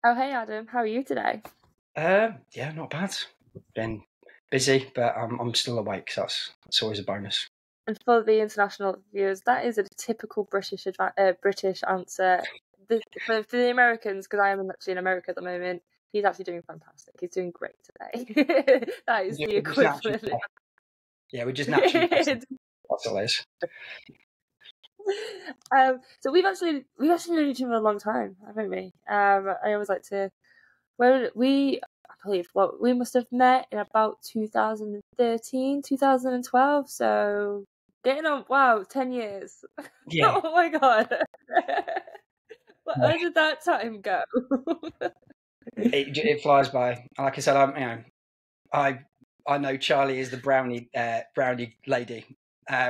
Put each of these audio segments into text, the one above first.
Oh, hey Adam, how are you today? Yeah, not bad. Been busy, but I'm still awake, so that's always a bonus. And for the international viewers, that is a typical British answer. For the Americans, because I am actually in America at the moment, he's actually doing fantastic. He's doing great today. That is the We're just naturally, equivalent. yeah, we're just naturally positive. That's all it is. So we've actually known each other a long time, haven't we? I always like to. Well, I believe, we must have met in about 2013, 2012. So getting on, wow, 10 years. Yeah, Oh my god. Where did that time go? it flies by. Like I said, I know Charlie is the brownie lady,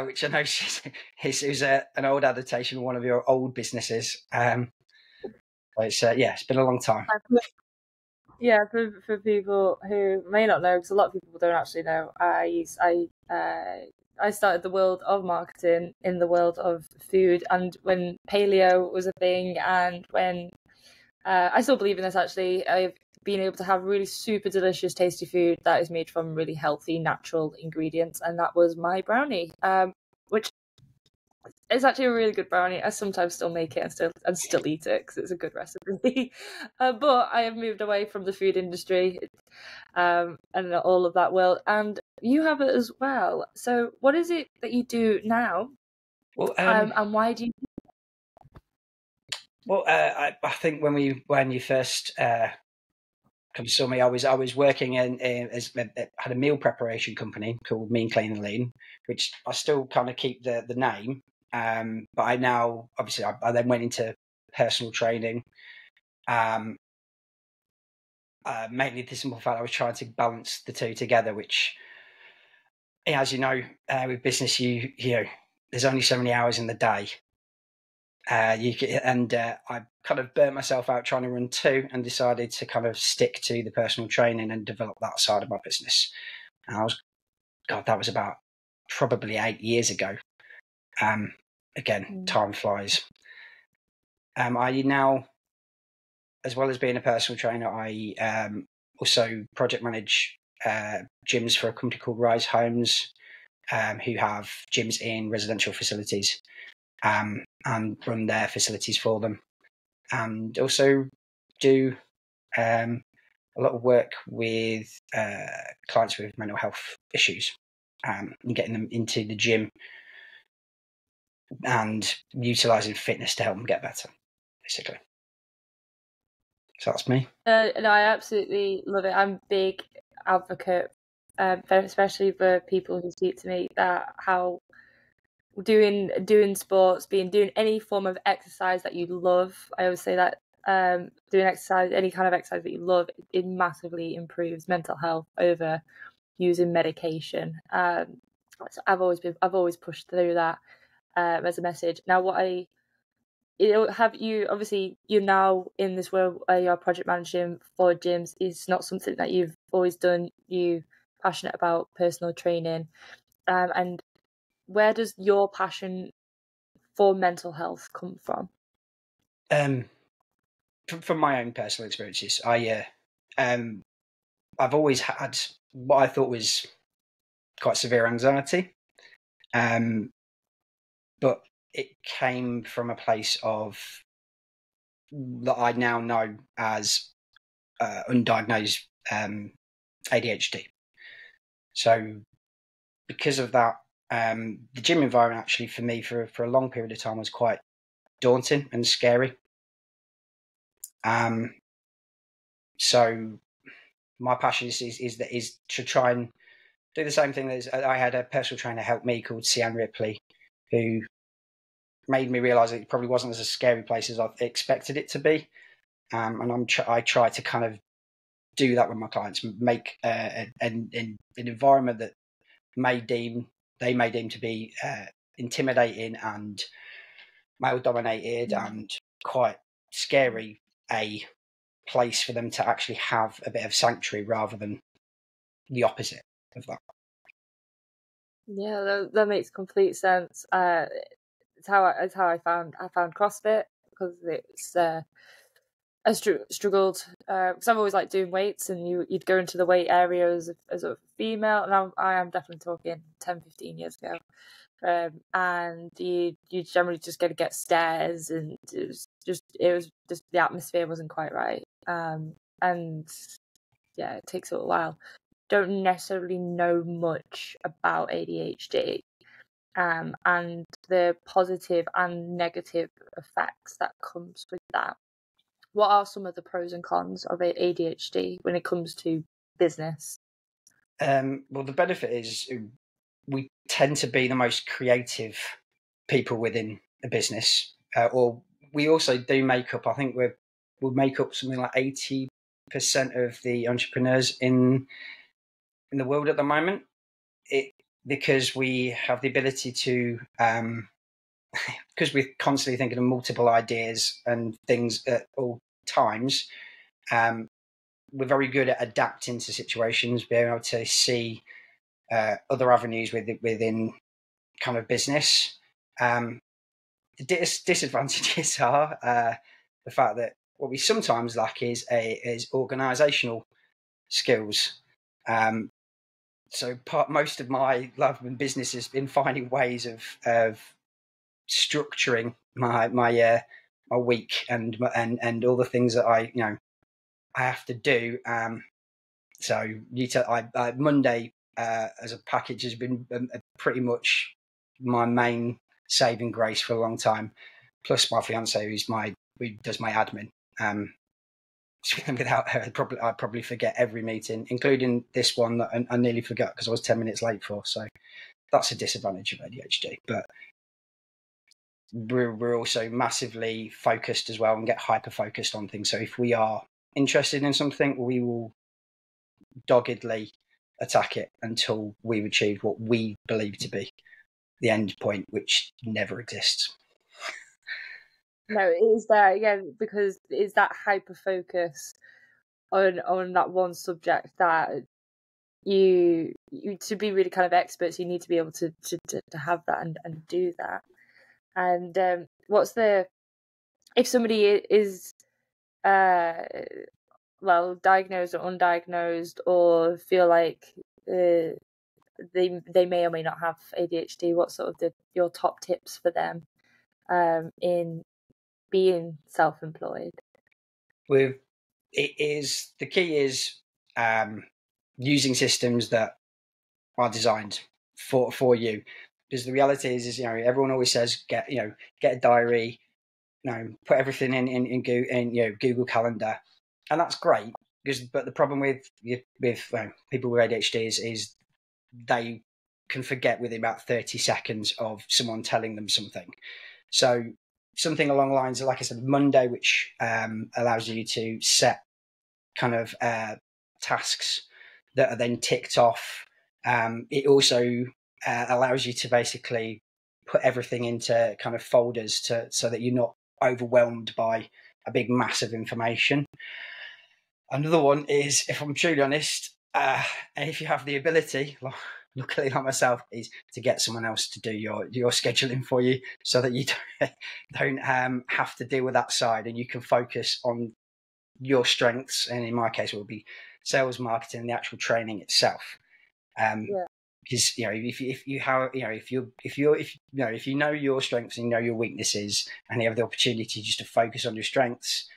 which I know she's an old adaptation of one of your old businesses. It's been a long time. Yeah, for people who may not know, because a lot of people don't actually know, I started the world of marketing in the world of food, and when paleo was a thing, and when I still believe in this actually, I've been able to have really super delicious, tasty food that is made from really healthy, natural ingredients, and that was my brownie, which it's actually a really good brownie. I sometimes still make it and still eat it because it's a good recipe. But I have moved away from the food industry, and all of that world. And you have it as well. So, what is it that you do now? Well, And why do you? I think when you first come saw me, I was working had a meal preparation company called Mean Clean and Lean, which I still kind of keep the name. But I now obviously I then went into personal training. Mainly the simple fact I was trying to balance the two together, which, as you know, with business, you know, there's only so many hours in the day. I kind of burnt myself out trying to run two, and decided to kind of stick to the personal training and develop that side of my business. And that was about probably 8 years ago. Again, time flies. I now, as well as being a personal trainer, I also project manage gyms for a company called Rise Homes, who have gyms in residential facilities, and run their facilities for them. And also do a lot of work with clients with mental health issues, and getting them into the gym and utilising fitness to help them get better, basically. So that's me. No, I absolutely love it. I'm a big advocate, especially for people who speak to me, that how doing sports, doing any form of exercise that you love. I always say that doing exercise, any kind of exercise that you love, it massively improves mental health over using medication. So I've always pushed through that as a message. Now, you're now in this world where you're project managing for gyms. Is not something that you've always done. You passionate about personal training, and where does your passion for mental health come from? From my own personal experiences, I've always had what I thought was quite severe anxiety, but it came from a place of that I now know as undiagnosed ADHD. So because of that, the gym environment actually for me for a long period of time was quite daunting and scary. So my passion is to try and do the same thing as I had a personal trainer help me called Sian Ripley, who made me realise it probably wasn't as a scary place as I expected it to be. And I try to kind of do that with my clients, make an environment that they may deem to be intimidating and male dominated and quite scary, a place for them to actually have a bit of sanctuary rather than the opposite of that. Yeah, that makes complete sense. It's how I found CrossFit, because I struggled because I've always liked doing weights, and you'd go into the weight area as a female, and I am definitely talking 10, 15 years ago. And you generally just got to get stairs, and it was just the atmosphere wasn't quite right. And yeah, it takes a little while. Don't necessarily know much about ADHD, and the positive and negative effects that comes with that. What are some of the pros and cons of ADHD when it comes to business? Well, the benefit is we tend to be the most creative people within a business, or we also do make up. I think we'll make up something like 80% of the entrepreneurs in the world at the moment. Because we have the ability to, because we're constantly thinking of multiple ideas and things at all times. We're very good at adapting to situations, being able to see other avenues within kind of business. The disadvantages are the fact that what we sometimes lack is organisational skills. So most of my love in business has been finding ways of structuring my week and all the things that I have to do. So Monday as a package has been pretty much my main saving grace for a long time. Plus my fiance who does my admin. Without her, I'd probably forget every meeting, including this one that I nearly forgot because I was 10 minutes late for. So that's a disadvantage of ADHD. But we're also massively focused as well and get hyper focused on things. So if we are interested in something, we will doggedly attack it until we've achieved what we believe to be the end point, which never exists. No, it is there again because it's that hyper focus on that one subject that you to be really kind of experts, you need to be able to have that and do that. And if somebody is diagnosed or undiagnosed, or feel like they may or may not have ADHD, what sort of your top tips for them in being self-employed? The key is using systems that are designed for you, because the reality is everyone always says get a diary, put everything in Google Calendar, and that's great. But the problem with people with ADHD is they can forget within about 30 seconds of someone telling them something. So something along the lines of, like I said, Monday, which allows you to set kind of tasks that are then ticked off. It also allows you to basically put everything into kind of folders so that you're not overwhelmed by a big mass of information. Another one is, if I'm truly honest, and if you have the ability, luckily like myself, is to get someone else to do your scheduling for you, so that you don't have to deal with that side, and you can focus on your strengths. And in my case, it will be sales, marketing, and the actual training itself. Because if you know your strengths and you know your weaknesses, and you have the opportunity just to focus on your strengths,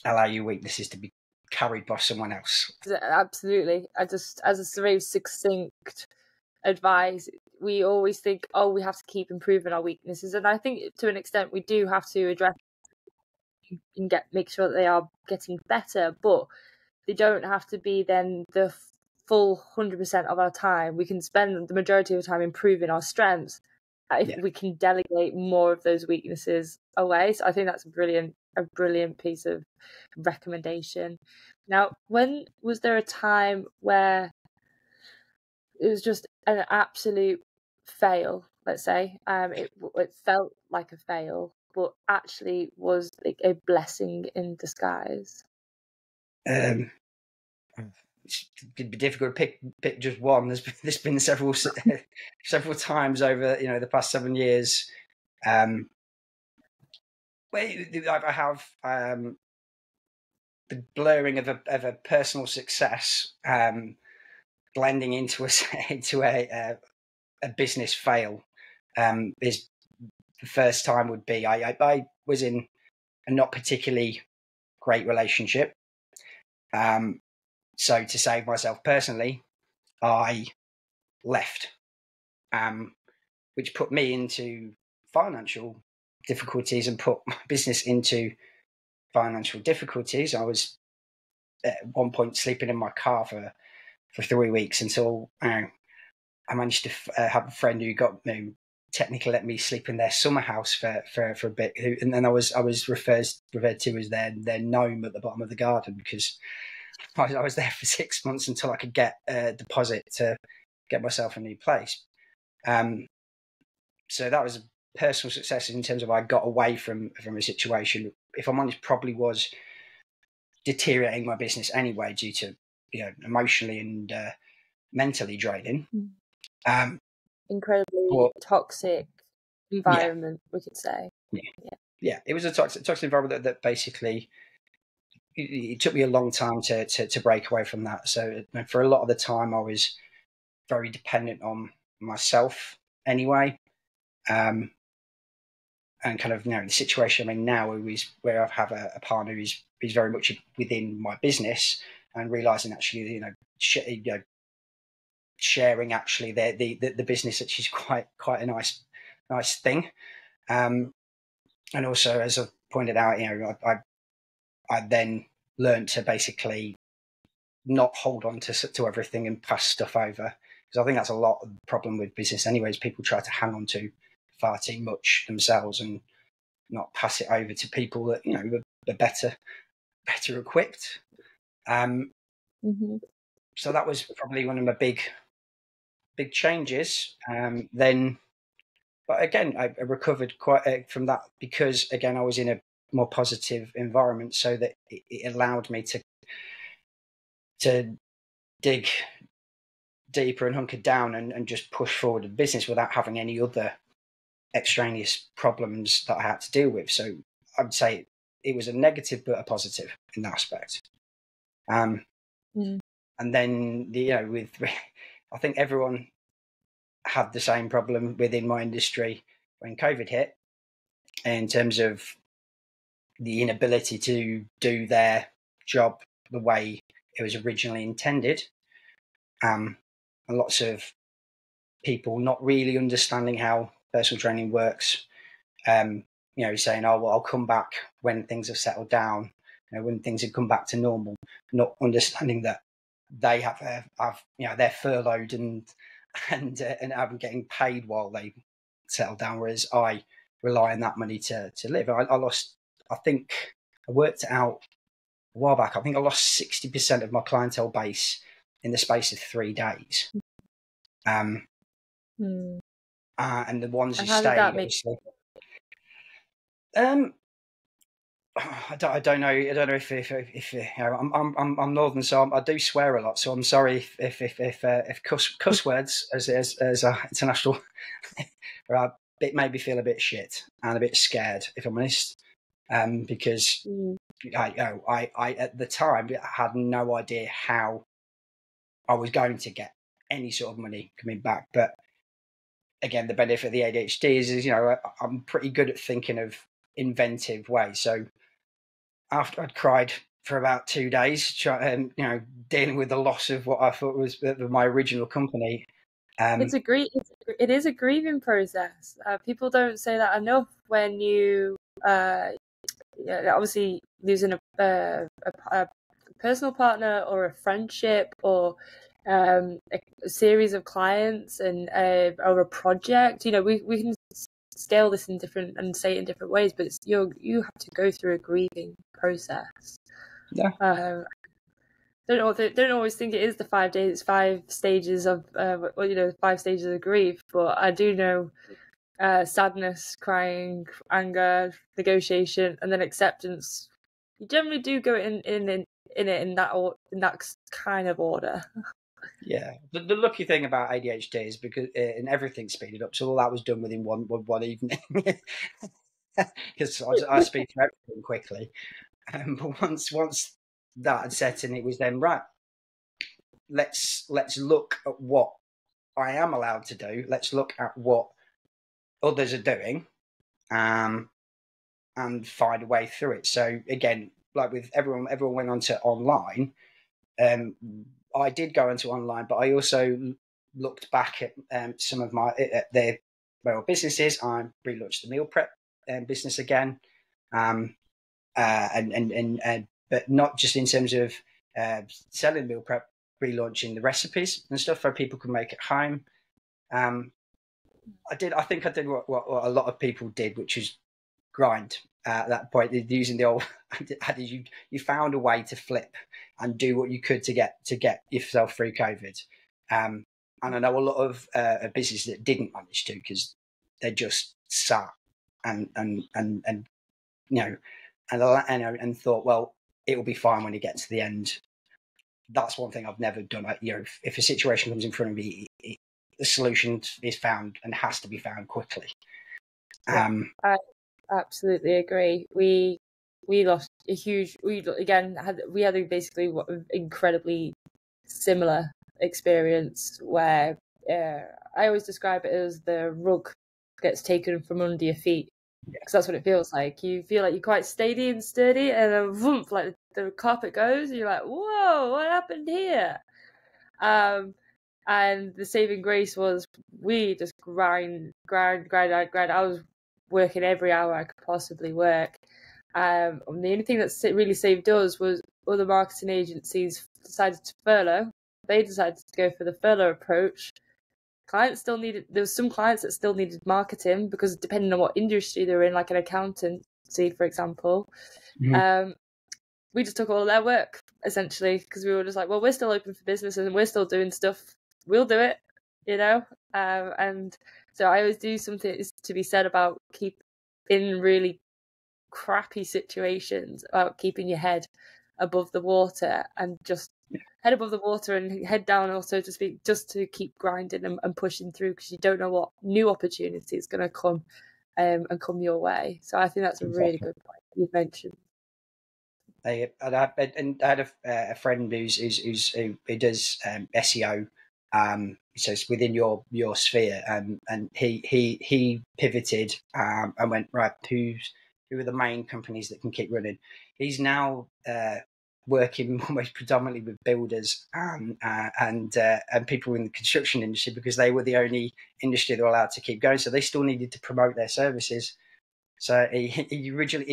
allow your weaknesses to be carried by someone else. Absolutely. As a very succinct advice, we always think, we have to keep improving our weaknesses, and I think to an extent we do have to address and make sure that they are getting better, but they don't have to be then the full 100% of our time. We can spend the majority of the time improving our strengths if we can delegate more of those weaknesses away. So I think that's a brilliant piece of recommendation. Now, when was there a time where it was just an absolute fail, let's say, it felt like a fail, but actually was like a blessing in disguise? It's be difficult to pick just one. There's been several times over the past 7 years. I have the blurring of a personal success blending into a business fail is the first time would be I was in a not particularly great relationship. So to save myself personally, I left, which put me into financial difficulties and put my business into financial difficulties. I was at one point sleeping in my car for 3 weeks until I managed to have a friend who technically let me sleep in their summer house for a bit, and then I was referred to as their gnome at the bottom of the garden, because I was there for 6 months until I could get a deposit to get myself a new place. So that was a personal success in terms of I got away from a situation. If I'm honest, probably was deteriorating my business anyway due to emotionally and mentally draining. Incredibly toxic environment, we could say. Yeah, it was a toxic environment that basically it took me a long time to break away from that. So for a lot of the time, I was very dependent on myself anyway. And kind of the situation I'm in now is where I have a partner who's very much within my business, and realizing actually sharing actually the business, which is quite a nice thing. And also, as I pointed out, I then learned to basically not hold on to everything and pass stuff over, because I think that's a lot of the problem with business anyways. People try to hang on to far too much themselves and not pass it over to people that are better equipped. So that was probably one of my big changes. Then, but again, I recovered quite from that, because again I was in a more positive environment, so that it allowed me to dig deeper and hunker down and just push forward the business without having any other extraneous problems that I had to deal with. So I'd say it was a negative but a positive in that aspect. And then I think everyone had the same problem within my industry when COVID hit, in terms of the inability to do their job the way it was originally intended. And lots of people not really understanding how personal training works. Saying, "Oh, well, I'll come back when things have settled down, when things have come back to normal," not understanding that they have they're furloughed and haven't getting paid while they settle down, whereas I rely on that money to live. I lost, I think I worked it out a while back, I think I lost 60% of my clientele base in the space of 3 days. And the ones who stayed, obviously. I don't know if I'm northern, so I do swear a lot. So I'm sorry if cuss words as international it made me feel a bit shit and a bit scared, if I'm honest, because I at the time had no idea how I was going to get any sort of money coming back. But again, the benefit of the ADHD is I'm pretty good at thinking of inventive ways. So after I'd cried for about 2 days, dealing with the loss of what I thought was my original company. It is a grieving process. People don't say that enough. When you obviously losing a personal partner or a friendship or a series of clients or a project, we can scale this in different and say it in different ways, but you have to go through a grieving process. Don't always think it is the 5 days, 5 stages of 5 stages of grief, but I do know sadness, crying, anger, negotiation, and then acceptance. You generally do go in that kind of order. Yeah, the lucky thing about ADHD is because and everything's speeded up, so all that was done within one evening. Because I speed through everything quickly, but once that had set in, it was then right. Let's look at what I am allowed to do. Let's look at what others are doing, and find a way through it. So again, like with everyone went on to online. I did go into online, but I also looked back at some of their businesses. I relaunched the meal prep business again, but not just in terms of selling meal prep, relaunching the recipes and stuff so people can make at home. I think I did what a lot of people did, which is grind at that point, using the old you found a way to flip and do what you could to get yourself through COVID. And I know a lot of businesses that didn't manage to, because they just sat and and thought, well, it will be fine when you get to the end. That's one thing I've never done. If a situation comes in front of me, the solution is found and has to be found quickly. I absolutely agree. We lost a huge. We had a basically incredibly similar experience where I always describe it as the rug gets taken from under your feet, because that's what it feels like. You feel like you're quite steady and sturdy, and then whoomp, like the carpet goes, and you're like, whoa, what happened here? And the saving grace was we just grind. I was working every hour I could possibly work. And the only thing that really saved us was other marketing agencies decided to furlough. They decided to go for the furlough approach. There was some clients that still needed marketing, because depending on what industry they're in, like an accountancy, for example, we just took all of their work, essentially, because we were just like, well, we're still open for business and we're still doing stuff. We'll do it, and so I always do something to be said about in really crappy situations, about keeping your head above the water, and just head above the water and head down, also to speak, just to keep grinding and pushing through, because you don't know what new opportunity is going to come and come your way. So I think that's a really good point you've mentioned. I had a friend who does SEO, so it's within your sphere, and he pivoted and went, right, who are the main companies that can keep running. He's now working almost predominantly with builders and people in the construction industry, because they were the only industry that were allowed to keep going, so they still needed to promote their services. So he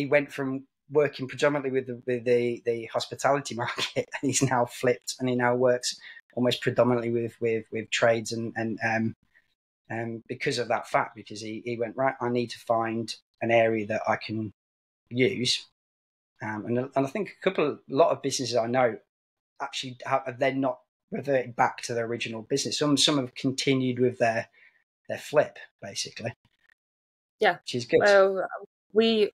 went from working predominantly with the hospitality market, and he's now flipped, and he now works almost predominantly with trades, and because of that fact, because he went, right, I need to find an area that I can use, and I think a lot of businesses I know actually have then not reverted back to their original business. Some have continued with their flip, basically. Yeah, which is good. Well, we're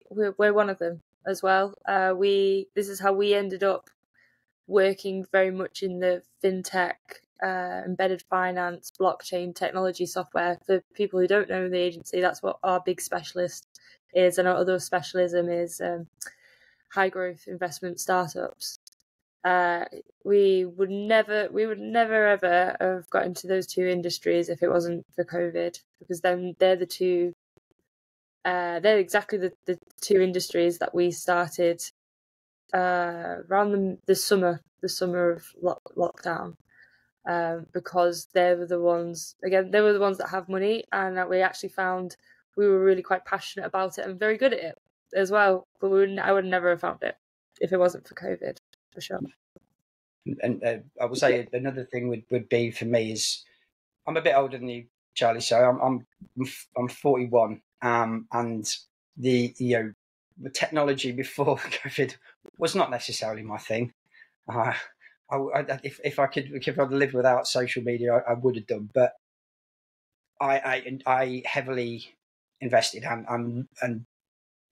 one of them as well. This is how we ended up working very much in the fintech, embedded finance, blockchain technology software. For people who don't know the agency, that's what our big specialist is, and our other specialism is high growth investment startups. We would never ever have got into those two industries if it wasn't for COVID, because then they're the two. They're exactly the two industries that we started around the summer of lockdown, because they were the ones that have money, and that we actually found we were really quite passionate about it and very good at it as well. But I would never have found it if it wasn't for COVID, for sure. And I would say another thing would be for me is, I'm a bit older than you, Charlie. So I'm 41, and the technology before COVID was not necessarily my thing. If I'd lived without social media, I would have done. But I heavily invested and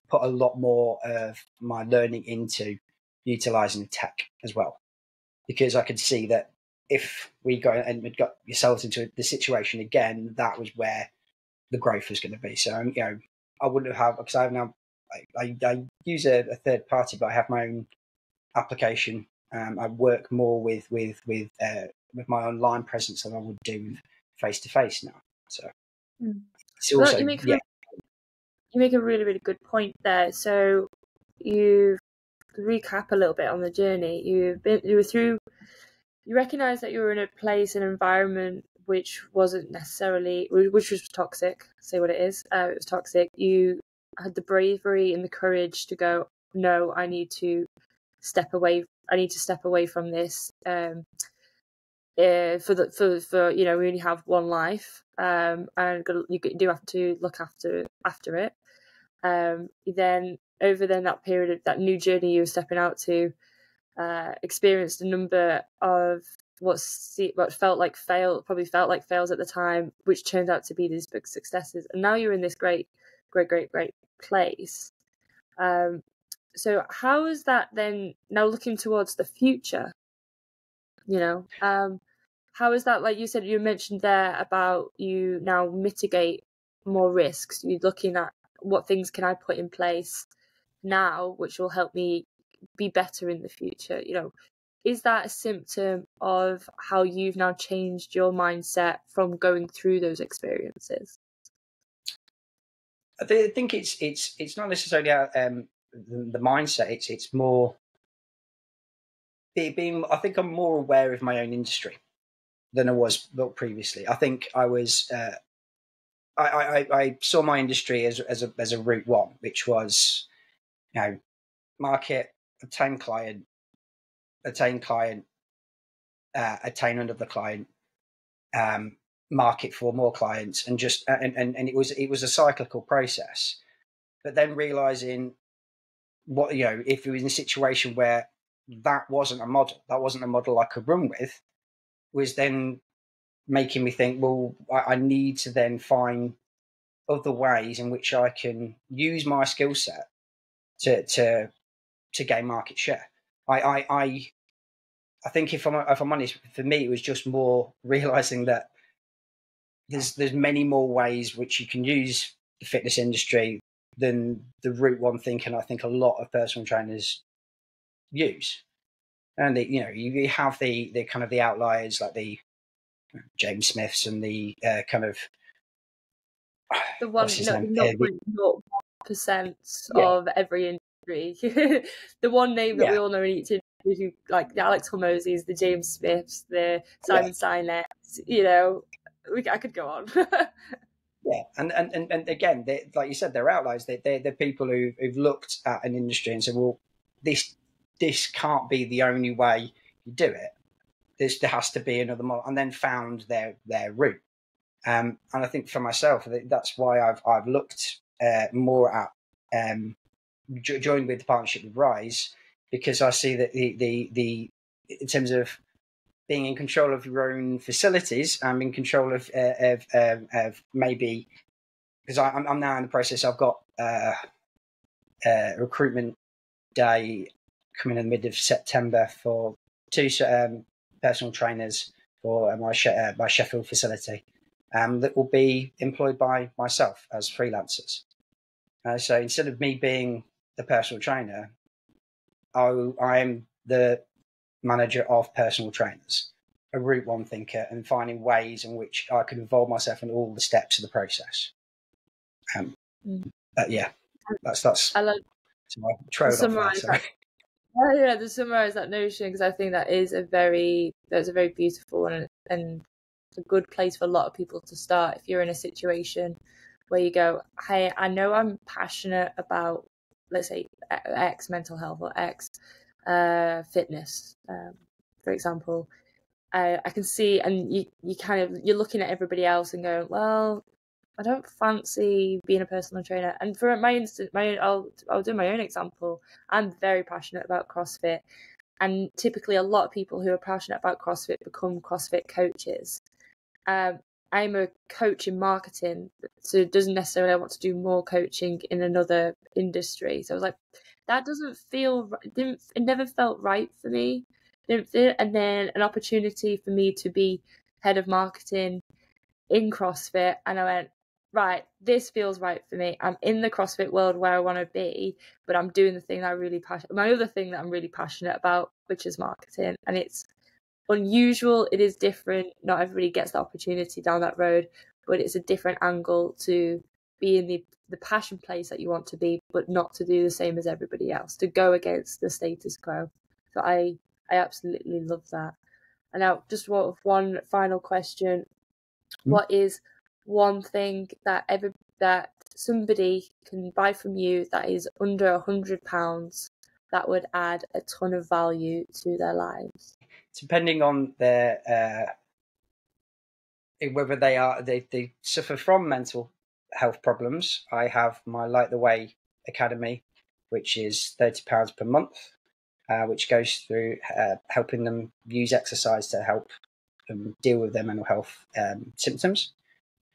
put a lot more of my learning into utilizing tech as well, because I could see that if we got yourselves into the situation again, that was where the growth was going to be. So I wouldn't have, because I have now. I use a third party, but I have my own application I work more with my online presence than I would do face to face now. So it's Well, also you make a really, really good point there. So you recap a little bit on the journey. You recognize that you were in a place, an environment which wasn't necessarily, which was toxic. Say what it is. It was toxic. You had the bravery and the courage to go, no, I need to step away. I need to step away from this. For we only have one life, and you do have to look after it. Then over that period of that new journey you were stepping out to, experienced a number of what felt like fails at the time, which turned out to be these big successes. And now you're in this great place. So how is that then now looking towards the future? How is that, like you said, you mentioned there about you now mitigate more risks. You're looking at what things can I put in place now which will help me be better in the future. Is that a symptom of how you've now changed your mindset from going through those experiences? I think it's not necessarily the mindset. It's more being. I think I'm more aware of my own industry than I was previously. I think I was. I saw my industry as a route one, which was, market, attain client, attain another client, market for more clients, and just and it was a cyclical process. But then realizing if it was in a situation where that wasn't a model I could run with, was then making me think, well, I need to then find other ways in which I can use my skill set to gain market share. I think if I'm honest, for me it was just more realizing that there's many more ways which you can use the fitness industry than the route one thinking I think a lot of personal trainers use. And you have the kind of the outliers like the James Smiths and the kind of the 0.01% of every industry. The one name that we all know in each industry, like the Alex Hormozis, the James Smiths, the Simon Sinets. I could go on. And again, like you said, they're outliers. They're people who've looked at an industry and said, well, this can't be the only way you do it. There has to be another model, and then found their route. And I think for myself, that's why I've looked more at joined with the partnership with Rise, because I see that the in terms of being in control of your own facilities, I'm in control of maybe, because I'm now in the process. I've got a recruitment day coming in the mid of September for 2 personal trainers for my Sheffield facility, that will be employed by myself as freelancers. So instead of me being the personal trainer, I am the manager of personal trainers, a route one thinker, and finding ways in which I can involve myself in all the steps of the process. But yeah, that's. I love to summarize that notion, because I think that is a very beautiful and a good place for a lot of people to start. If you're in a situation where you go, hey, I know I'm passionate about, let's say, X mental health or X fitness, for example, I can see, and you're looking at everybody else and going, well, I don't fancy being a personal trainer. And for my instance, I'll do my own example. I'm very passionate about CrossFit, and typically a lot of people who are passionate about CrossFit become CrossFit coaches. I'm a coach in marketing, so it doesn't necessarily want to do more coaching in another industry. So I was like, that doesn't feel, it never felt right for me. And then an opportunity for me to be head of marketing in CrossFit, and I went, right, this feels right for me. I'm in the CrossFit world where I want to be, but I'm doing the thing that I really my other thing that I'm really passionate about, which is marketing. And it's unusual, it is different. Not everybody gets the opportunity down that road, but it's a different angle to be in the passion place that you want to be, but not to do the same as everybody else, to go against the status quo. So I absolutely love that. And now just one final question. What is one thing that that somebody can buy from you that is under £100 that would add a ton of value to their lives? Depending on their whether they suffer from mental health problems, I have my Light the Way Academy, which is £30 per month, which goes through helping them use exercise to help them deal with their mental health symptoms.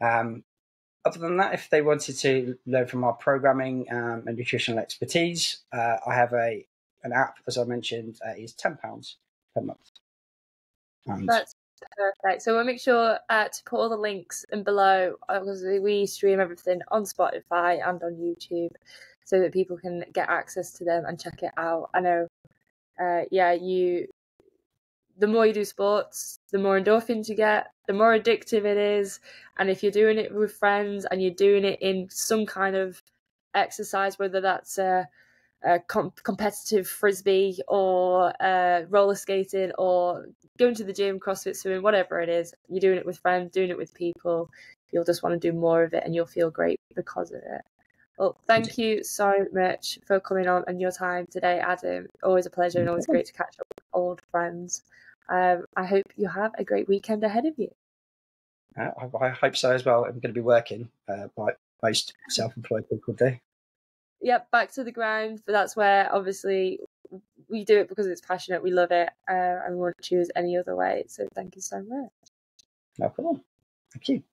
Other than that, if they wanted to learn from our programming and nutritional expertise, I have an app, as I mentioned, is £10 per month. That's perfect. So we'll make sure to put all the links in below, because we stream everything on Spotify and on YouTube, so that people can get access to them and check it out. I know, the more you do sports, the more endorphins you get, the more addictive it is. And if you're doing it with friends and you're doing it in some kind of exercise, whether that's a competitive frisbee or roller skating or going to the gym, CrossFit, swimming, whatever it is, you're doing it with friends, doing it with people, you'll just want to do more of it and you'll feel great because of it. Well, thank you so much for coming on and your time today, Adam. Always a pleasure and always great to catch up with old friends. I hope you have a great weekend ahead of you. I hope so as well. I'm going to be working like most self-employed people do. Yep, back to the grind, but that's where obviously we do it because it's passionate, we love it, and we won't choose any other way. So thank you so much. No problem. Thank you.